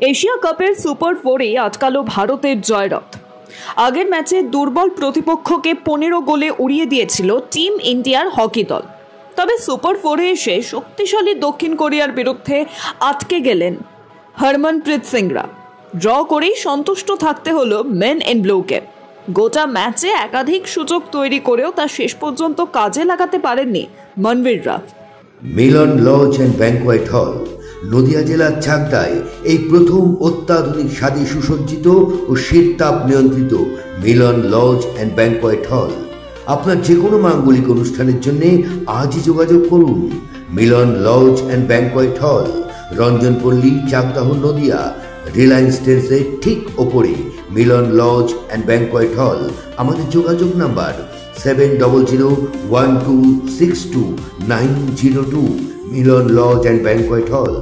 Asia কাপের super 4-এ আটকালো ভারতের জয়রথ। আগের ম্যাচে দুর্বল প্রতিপক্ষকে 15 গোলে উড়িয়ে দিয়েছিল টিম ইন্ডিয়ার হকি দল। তবে সুপার 4-এ এসে শক্তিশালী দক্ষিণ কোরিয়ার বিরুদ্ধে আটকে গেলেন হরমনপ্রীত সিংরা। ড্র করেই সন্তুষ্ট থাকতে হলো মেন ইন ব্লুকে। গোটা ম্যাচে একাধিক সুযোগ তৈরি করেও তা শেষ পর্যন্ত কাজে লাগাতে পারেননি মনবীররা। Milan lodge and banquet hall, Nadia জেলার চাকদায় এই প্রথম অত্যাধুনিক স্বাদে সুসজ্জিত ও শীততাপ নিয়ন্ত্রিত মিলন লজ অ্যান্ড ব্যাংকোয়েট হল। আপনার যে কোনো মাঙ্গলিক অনুষ্ঠানের জন্য আজই যোগাযোগ করুন। মিলন লজ অ্যান্ড ব্যাংকোয়েট হল, রঞ্জনপল্লী, চাকদাহ, নদিয়া। রিলায়েন্স ট্রেন্ডসের ঠিক ওপরে মিলন লজ অ্যান্ড ব্যাংকোয়েট হল। আমাদের যোগাযোগ number 7001262902। Milan lodge and banquet হল।